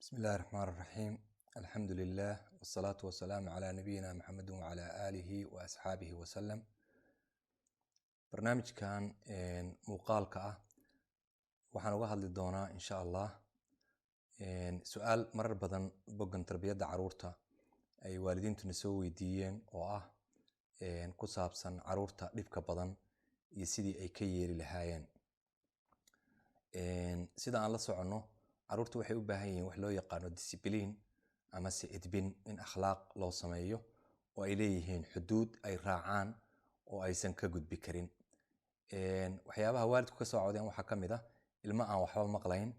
بسم الله الرحمن الرحيم. الحمد لله والصلاة والسلام على نبينا محمد وعلى آله وأصحابه وسلم. برنامج كان مقال كأ وحنا واحد للدونا إن شاء الله. سؤال مرر بدن بقن تربية عرورتا أي والدين تنسوي ديين كسابسن عرورتا لبك بدن يسيدي أي كير لهاين. سيدا الله سعنه عرورtu waxay u baahan yihiin wax loo yaqaano discipline ama si edbin in akhlaaq loo sameeyo oo ay leeyihiin xuduud ay raacaan oo aysan ka gudbi karin. waxyaabaha waalidku ka soo codeen waxa kamid ah ilmo aan waxba maqlayn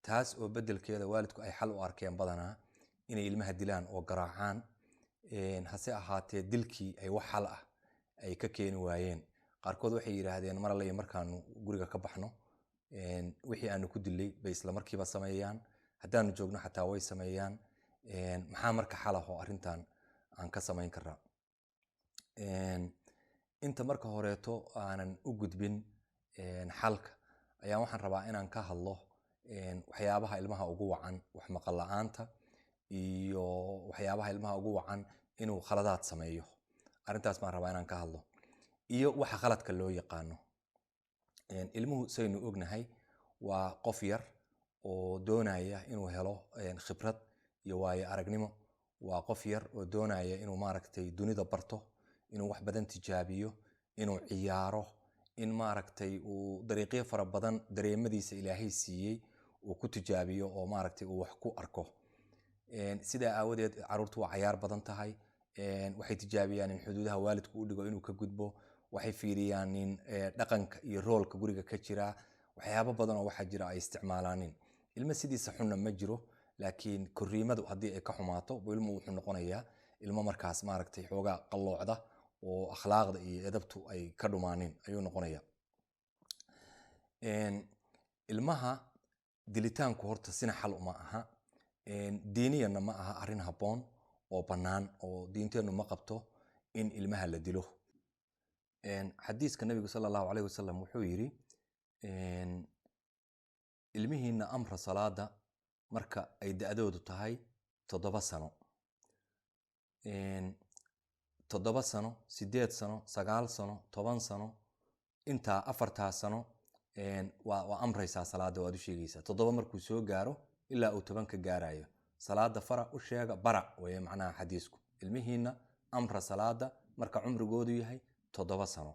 taas oo bedelkeeda waalidku ay xal u arkeen badanaa inay ilmaha dilaan oo garaacaan hase ahaatee dilkii ay wax xal ah ay ka keeni waayeen. qaarkood waxay yiraahdeen mar alle markaanu guriga ka baxno wixii aanu ku dilay bay isla markiiba sameeyaan haddaanu joogno xataa way sameeyaan. maxaa marka xal ah oo arrintan aan ka samayn karaa? inta marka horeeto aanan u gudbin xalka ayaa waxaan rabaa inaan ka hadlo waxyaabaha ilmaha ugu wacan wax maqal la'aanta iyo waxyaabaha ilmaha ugu wacan inuu khaladaad sameeyo. arrintaas baan rabaa inaan ka hadlo iyo waxa khaladka loo yaqaano. ilmuhu saynu ognahay waa qof yar oo doonaya inuu helo khibrad iyo waayo aragnimo. waa qof yar oo doonaya inuu maaragtay dunida barto, inuu wax badan tijaabiyo, inuu ciyaaro, in maaragtay uu dariiqyo fara badan dareemadiisa ilaahay siiyey uu ku tijaabiyo oo maaragtay uu wax ku arko. sidaa aawadeed caruurtu waa ciyaar badan tahay. waxay tijaabiyaan in xuduudaha waalidku u dhigo inuu ka gudbo. waxay fiiriyaan in dhaqanka iyo roolka guriga ka jira waxyaabo badan oo waxa jira ay isticmaalaanin. ilmo sidiisa xunna ma jiro, laakiin koriimadu haddii ay ka xumaato ilmu wuxuu noqonayaa ilmo markaas maaragtay xoogaa qalloocda oo akhlaaqda iyo edabtu ay ka dhumaanin ayuu noqonayaa. ilmaha dilitaanku horta sina xal uma aha. diiniyana ma aha arrin habboon oo bannaan oo diinteennu ma qabto in ilmaha la dilo. xadiiska nabiga sallallahu alayhi wasallam wuxuu yiri ilmihiina amra salaada marka ay da'doodu tahay 7 sano. 7 sano, 8 sano, 9 sano, 10 sano inta 4 sano waa amraysaa salaada waad u sheegaysaa. 7 markuu soo gaaro ilaa uu 10 ka gaarayo salaada fara u sheega bara way macnaha xadiisku. ilmihiina amra salaada marka cumrigoodu yahay 7 sano.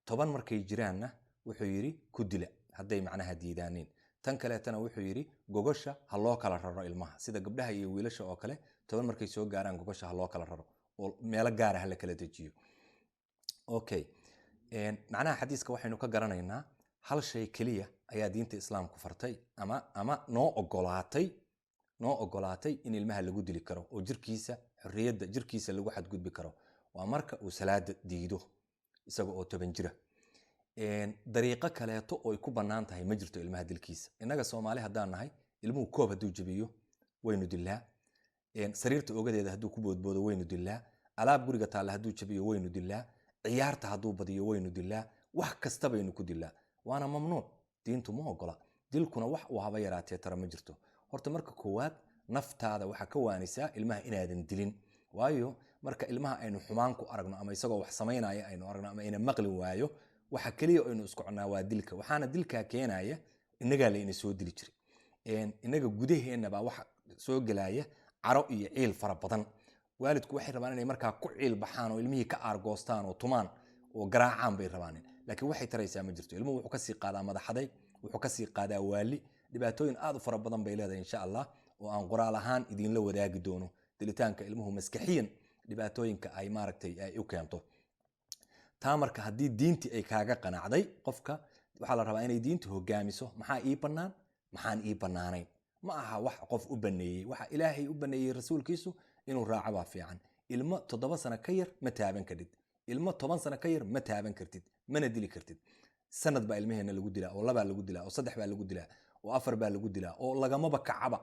10 markay jiraanna wuxuu yiri ku dila hadday macnaha diidaaneen. tan kaleetana wuxuu yiri gogosha ha loo kala raro ilmaha sida gabdhaha iyo wiilasha oo kale. 10 markay soo gaaraan gogosha ha loo kala raro oo meelo gaar ah la kala dejiyo. okay, macnaha xadiiska waxaynu ka garanaynaa hal shay kaliya ayaa diinta islaamku fartay ama noo ogolaatay in ilmaha lagu dili karo oo jirkiisa xorriyadda jirkiisa lagu xadgudbi karo. waa marka uu salaada diido isaga oo 10 jira. dariiqo kaleeto oo ay ku bannaan tahay ma jirto ilmaha dilkiisa. innaga Soomaali haddaan nahay ilmuhu koob hadduu jabiyo waynu dilaa. sariirta ogadeeda hadduu ku boodboodo waynu dilaa. alaab guriga taalla hadduu jabiyo waynu dilaa. ciyaarta hadduu badiyo waynu dilaa. wax kasta baynu ku dilaa. waana mamnuuc, diintu ma ogola. dilkuna wax uu haba yaraatee tara ma jirto. horta marka koowaad naftaada waxa ka waanisaa ilmaha inaadan dilin. waayo marka ilmaha aynu xumaan ku aragno ama isagoo wax sameynaya aynu aragno ama ina maqli waayo waxa kaliya aynu isku cunaa waa dilka. waxaana dilka keenaya inaga la ina soo dili jiray. inaga gudaheena baa waxa soo galaya caro iyo ciil fara badan. waalidku waxay rabaan inay markaa ku ciil baxaan oo ilmihii ka aargoostaan oo tumaan oo garaacaan bay rabaan. laakiin waxay taraysaa ma jirto. ilmuhu wuxuu ka sii qaadaa madaxaday, wuxuu ka sii qaadaa waali. dhibaatooyin aad u fara badan bay leedahay insha Allah oo aan qoraal ahaan idin la wadaagi doono. dilitaanka ilmuhu maskaxiyan dhibaatooyinka ay maaragtay ay u keento. taa marka haddii diintii ay kaaga qanacday qofka waxaa la rabaa inay diintu hogaamiso maxaa ii bannaan maxaan ii bannaanayn. ma aha wax qof u baneeyay, waxa ilaahay u baneeyay rasuulkiisu inuu raaco baa fiican. ilmo 7 sano ka yar ma taaban kartid. ilmo 10 sano ka yar ma taaban kartid, mana dili kartid. sanad baa ilmaheena lagu dilaa oo 2 lagu dilaa oo 3 baa lagu dilaa oo 4 baa lagu dilaa oo lagamaba kacaba.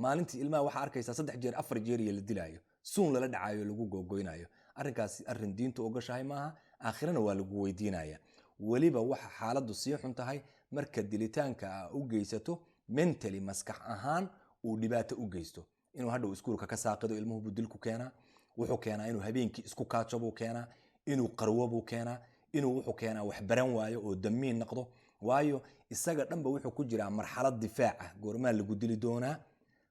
maalintii ilmaha waxa arkaysaa 3 jeer 4 jeer la dilaayo, suun lala dhacayo lagu gogoynayo. arrinkaasi arrin diintu ogashahay maaha. aakhirana waa lagu weydiinaya. waliba waxa xaaladdu sii xun tahay marka dilitaanka u geysato mentally maskax ahaan uu dhibaato u geysto inuu hadhow iskuulka ka saaqido ilmuhu buu dil ku keenaa wuxuu keenaa inuu habeenkii isku kaajo buu keenaa inuu qarwo buu keenaa inuu wuxuu keenaa wax baran waayo oo damiin noqdo waayo isaga dhanba wuxuu ku jiraa marxalad difaac ah goormaa lagu dili doonaa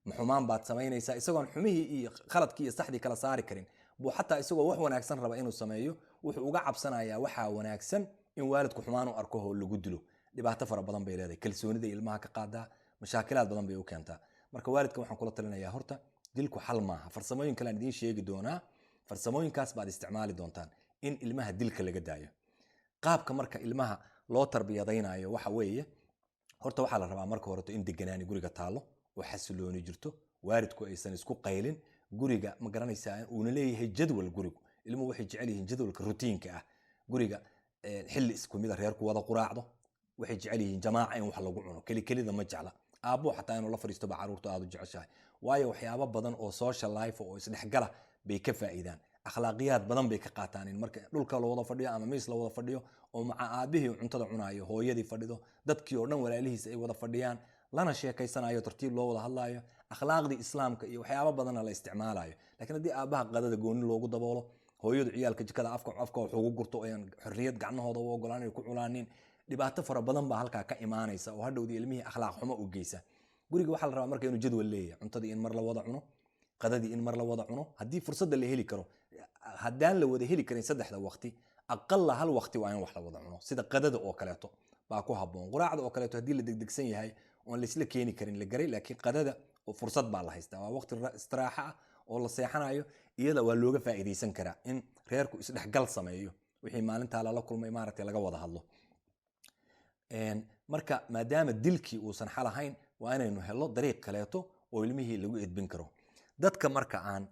maxumaan baad samaynaysaa isagoon xumihii iyo khaladkii iyo saxdii kala saari karin buu xataa isagoo wax wanaagsan raba inuu sameeyo wuxuu uga cabsanayaa waxaa wanaagsan in waalidku xumaan u arko oo lagu dilo dhibaato fara badan bay leedahay kalsoonida ilmaha ka qaadaa mashaakilaad badan bay u keentaa marka waalidka waxaan kula talinayaa horta dilku xal maaha farsamooyin kale aan idiin sheegi doonaa farsamooyinkaas baad isticmaali doontaan in ilmaha dilka laga daayo qaabka marka ilmaha loo tarbiyadaynayo waxa weeye horta waxaa la rabaa marka horeto in deganaani guriga taalo oo xasilooni jirto waalidku aysan isku qaylin guriga ma garanaysaa uuna leeyahay jadwal gurigu ilmuhu waxay jecel yihiin jadwalka rutiinka ah guriga xilli isku mid ah reerku wada quraacdo waxay jecel yihiin jamaaca in wax lagu cuno kelida ma jecla aabbo xataa inuu la fariisto baa caruurtu aad u jeceshahay waayo waxyaabo badan oo social life oo isdhexgala bay ka faa'iidaan akhlaaqiyaad badan bay ka qaataan in marka dhulka la wada fadhiyo ama miis la wada fadhiyo oo maca aabihii cuntada cunaayo hooyadii fadhido dadkii oo dhan walaalihiisa ay wada fadhiyaan lana sheekaysanayo tartiib loo wada hadlaayo akhlaaqdii islaamka iyo waxyaabo badanna la isticmaalayo laakiin haddii aabaha qadada gooni loogu daboolo hooyadu ciyaalka jikada afka wax ugu gurto oo aan xorriyad gacnahooda u ogolaan inay ku culaanin dhibaato fara badan baa halkaa ka imaanaysa oo hadhowdii ilmihii akhlaaq xumo u geysa guriga waxaa la rabaa marka inuu jadwal leeyahay cuntadii in mar la wada cuno qadadii in mar la wada cuno haddii fursadda la heli karo haddaan la wada heli karin saddexda waqti aqalla hal waqti waa in wax la wada cuno sida qadada oo kaleeto baa ku habboon quraacda oo kaleeto haddii la degdegsan yahay oon laisla keeni karin la garay laakiin qadada oo fursad baa la haystaa waa waqti istiraaxa ah oo la seexanayo iyada waa looga faa'iidaysan karaa in reerku isdhexgal sameeyo wixii maalintaa lala kulmay maaragtay laga wada hadlo marka maadaama dilkii uusan xal ahayn waa inaynu helo dariiq kaleeto oo ilmihii lagu edbin karo dadka marka aan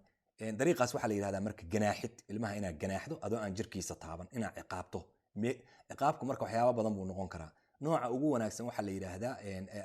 dariiqaas waxaa la yidhahdaa marka ganaaxid ilmaha inaad ganaaxdo adoo aan jirkiisa taaban inaad ciqaabto ciqaabku marka waxyaaba badan buu noqon karaa nooca ugu wanaagsan waxaa la yidhaahdaa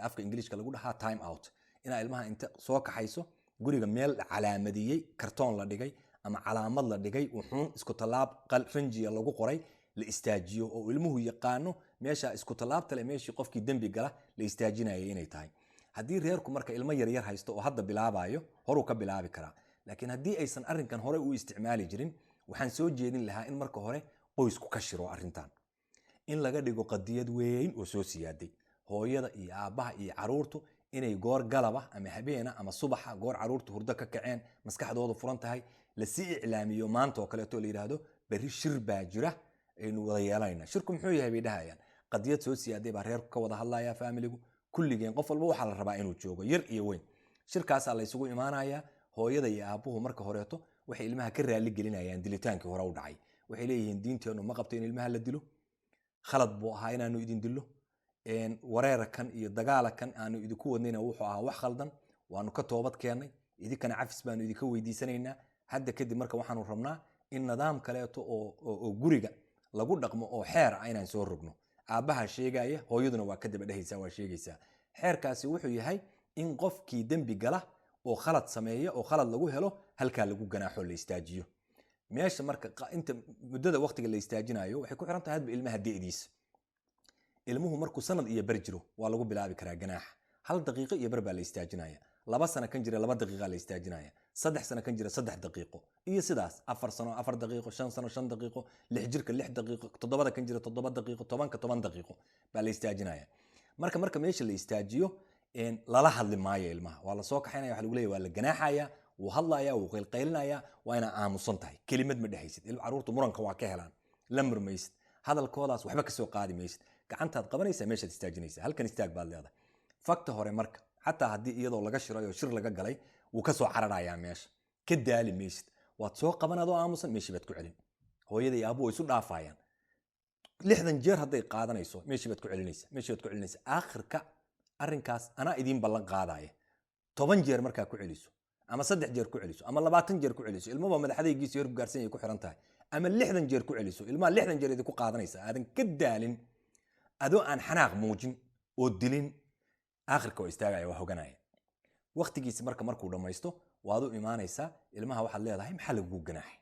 afka ingiliishka lagu dhahaa time out inaa ilmaha inta soo kaxayso guriga meel calaamadiyey kartoon la dhigay ama calaamad la dhigay wuxuun isku tallaab ranjiya lagu qoray la istaajiyo oo ilmuhu yaqaano meesha isku tallaabta leh meeshii qofkii dembi gala la istaajinayay inay tahay haddii reerku marka ilmo yaryar haysto oo hadda bilaabayo horuu ka bilaabi karaa laakiin haddii aysan arrinkan hore u isticmaali jirin waxaan soo jeedin lahaa in marka hore qoysku ka shiro arrintan in laga dhigo qadiyad weyn oo soo siyaaday hooyada iyo aabbaha iyo caruurtu inay goor galaba ama habeena ama subaxa goor caruurtu hurdo ka kaceen maskaxdoodu furan tahay la sii iclaamiyo maanta oo kaleeto la yidhaahdo berri shir baa jira aynu wada yeelanayna shirku muxuu yahay bay dhahayaan qadiyad soo siyaaday baa reerku ka wada hadlaya faamiligu kulligeen qof walba waxaa la rabaa inuu joogo yar iyo weyn shirkaasaa la isugu imaanayaa hooyada iyo aabbuhu marka horeeto waxay ilmaha ka raali gelinayaan dilitaankii hore u dhacay waxay leeyihiin diinteennu ma qabto in ilmaha la dilo khalad buu ahaa inaanu idin dilo wareerakan iyo dagaalakan aanu idinku wadnayna wuxuu ahaa wax khaldan waanu ka toobad keennay idinkana cafis baanu idinka weydiisanaynaa hadda kadib marka waxaanu rabnaa in nidaam kaleeto oo guriga lagu dhaqmo oo xeer ah inaan soo rogno aabbaha sheegaya hooyaduna waa ka daba dhehaysaa waa sheegaysaa xeerkaasi wuxuu yahay in qofkii dembi gala oo khalad sameeya oo khalad lagu helo halkaa lagu ganaaxo la istaajiyo meesha marka inta muddada waqtiga la istaajinayo waxay ku xiran tahay hadba ilmaha de'diisa ilmuhu markuu sanad iyo bar jiro waa lagu bilaabi karaa ganaaxa 1 daqiiqo iyo bar baa la istaajinaya 2 sano kan jira 2 daqiiqo la istaajinaya 3 sano kan jira 3 daqiiqo iyo sidaas 4 sano 4 daqiiqo 5 sano 5 daqiiqo 6 jirka 6 daqiiqo 7 kan jira 7 daqiiqo 10 ka 10 daqiiqo baa la istaajinaya marka meesha la istaajiyo lala hadli maayo ilmaha waa la soo kaxaynaya waxa lagu leeyahay waa la ganaaxaya wuu hadlaya wuu qeylqeylinaya waa inaa aamusan tahay kelimad ma dhehaysid caruurtu muranka waa ka helaan la murmaysid hadalkoodaas waxba ka soo qaadi maysid gacantaad qabanaysaa meeshaad istaajinaysaa halkan istaag baad leedahay fakta hore marka xataa haddii iyadoo laga shiray oo shir laga galay wuu ka soo cararayaa meesha ka daali maysid waad soo qaban adoo aamusan meeshii baad ku celin hooyada iyo aabbuhu way isu dhaafayaan 60 jeer hadday qaadanayso meeshii baad ku celinaysaa aakhirka arrinkaas anaa idiin ballan qaadaya 10 jeer markaa ku celiso ama 3 jeer ku celiso ama 20 jeer ku celiso ilmuhu madaxdaygiisa yar gaarsan yahay ku xiran tahay ama 60 jeer ku celiso ilmaha 60 jeer idinku qaadanaysa aadan ka daalin adoo aan xanaaq muujin oo dilin aakhirka oo istaagaya waa hoganaya waqtigiisa markuu dhamaysto waad u imaanaysaa ilmaha waxaad leedahay maxaa lagu ganaaxay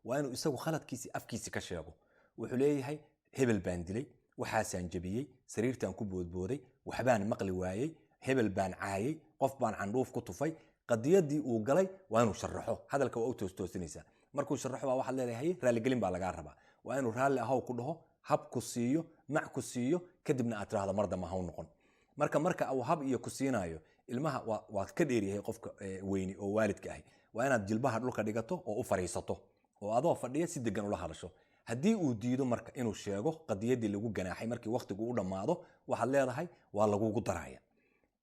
waa inuu isagu khaladkiisa afkiisa ka sheego wuxuu leeyahay hebel baan dilay waxaasaan jabiyey sariirtaan ku boodbooday waxbaan maqli waayey hebel baan caayay qof baan candhuuf ku tufay qadiyadii uu galay waa inuu sharaxo hadalka waa u toosinaysaa markuu sharaxo baa waxaad leedahay raalli gelin baa lagaa rabaa waa inuu raalli ahow ku dhaho hab ku siiyo mac ku siiyo kadibna aad tiraahdo mar dambe ha u noqon marka uu hab iyo ku siinayo ilmaha waa ka dheeryahay qofka weyni oo waalidka ahi waa inaad jilbaha dhulka dhigato oo u fariisato oo adoo fadhiya si degan ula hadasho haddii uu diido marka inuu sheego qadiyadii lagu ganaaxay markii waqtigu u dhammaado waxaad leedahay waa lagugu daraya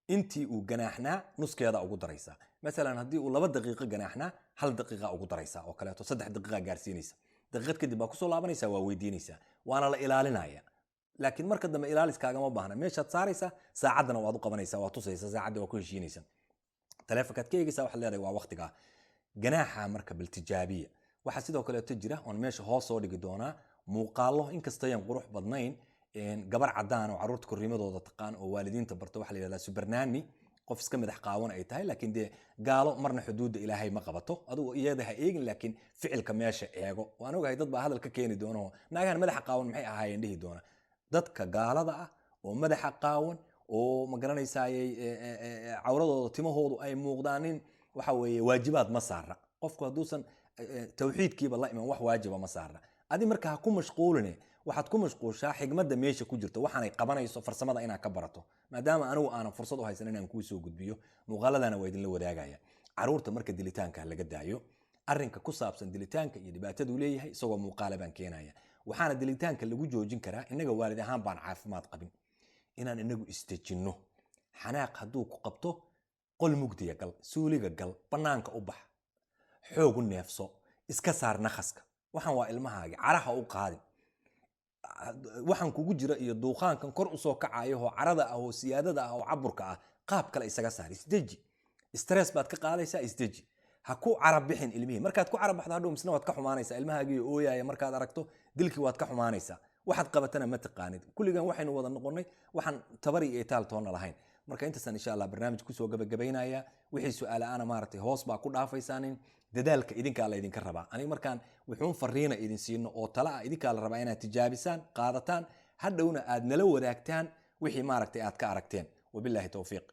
intii uu ganaaxnaa nuskeeda ugu daraysaa masalan haddii uu 2 daqiiqo ganaaxnaa 1 daqiiqa ugu daraysaa oo kaleeto 3 daqiiqa gaarsiinaysa daqiiqad kadib baa kusoo laabanaysaa waa weydiinaysaa waana la ilaalinaya laakiin marka dambe ilaaliskaagama baahna meeshaad saaraysaa saacaddana waad u qabanaysaa waa tusaysaa saacadda waa ku heshiinaysaa taleefankaad ka eegaysaa waxaad leedahay waa waqtigaa ganaaxa marka baltijaabiya waxaa sidoo kaleeto jira oon meesha hoos soo dhigi doonaa muuqaallo inkastayan qurux badnayn gabar cadaan oo carruurta korriimadooda taqaan oo waalidiinta barta waxaa la yidhahdaa subarnaani qof iska madax qaawan ay tahay laakiin dee gaalo marna xuduudda ilaahay ma qabato adigu iyada ha eegin laakiin ficilka meesha eego waan ogahay dad baa hadal ka keeni doona oo naagahan madaxa qaawan maxay ahaayeen dhihi doona dadka gaalada ah oo madaxa qaawan oo ma garanaysayay cawradooda timahoodu ay muuqdaanin waxa weeye waajibaad ma saara qofku hadduusan tawxiidkiiba la iman wax waajiba ma saara adi marka ha ku mashquuline waxaad ku mashquulshaa xigmadda meesha ku jirta waxaanay qabanayso farsamada inaad ka barato maadaama anigu aanan fursad u haysan inaan kuu soo gudbiyo muuqaaladana waa idinla wadaagaya caruurta marka dilitaanka laga daayo arrinka ku saabsan dilitaanka iyo dhibaatadu leeyahay isagoo muuqaala baan keenaya waxaana dilitaanka lagu joojin karaa innaga waalid ahaan baan caafimaad qabin inaan inagu istejinno xanaaq hadduu ku qabto qol mugdiya gal suuliga gal bannaanka u bax xoog u neefso iska saar nakhaska waxaan waa ilmahaagi caraha u qaadin waxaan kugu jira iyo duuqaankan kor u soo kacayo oo carada ah oo siyaadada ah oo caburka ah qaab kale isaga saar isdeji stress baad ka qaadaysaa isdeji ha ku carab bixin ilmihii markaad ku carab baxdo hadhow misna waad ka xumaanaysaa ilmahaagii ooyaya markaad aragto dilkii waad ka xumaanaysaa waxaad qabatana ma taqaanid kulligan waxaynu wada noqonnay waxaan tabari iyo itaal toona lahayn marka intaasaan insha allah barnaamij kusoo gabagabaynaya wixii su'aala ana maaragtay hoos baa ku dhaafaysaanin dadaalka idinkaa la idinka rabaa aniga markaan wuxuun fariina idin siino oo tala ah idinkaa la rabaa inaad tijaabisaan qaadataan hadhowna aad nala wadaagtaan wixii maaragtay aad ka aragteen wabilaahi tawfiiq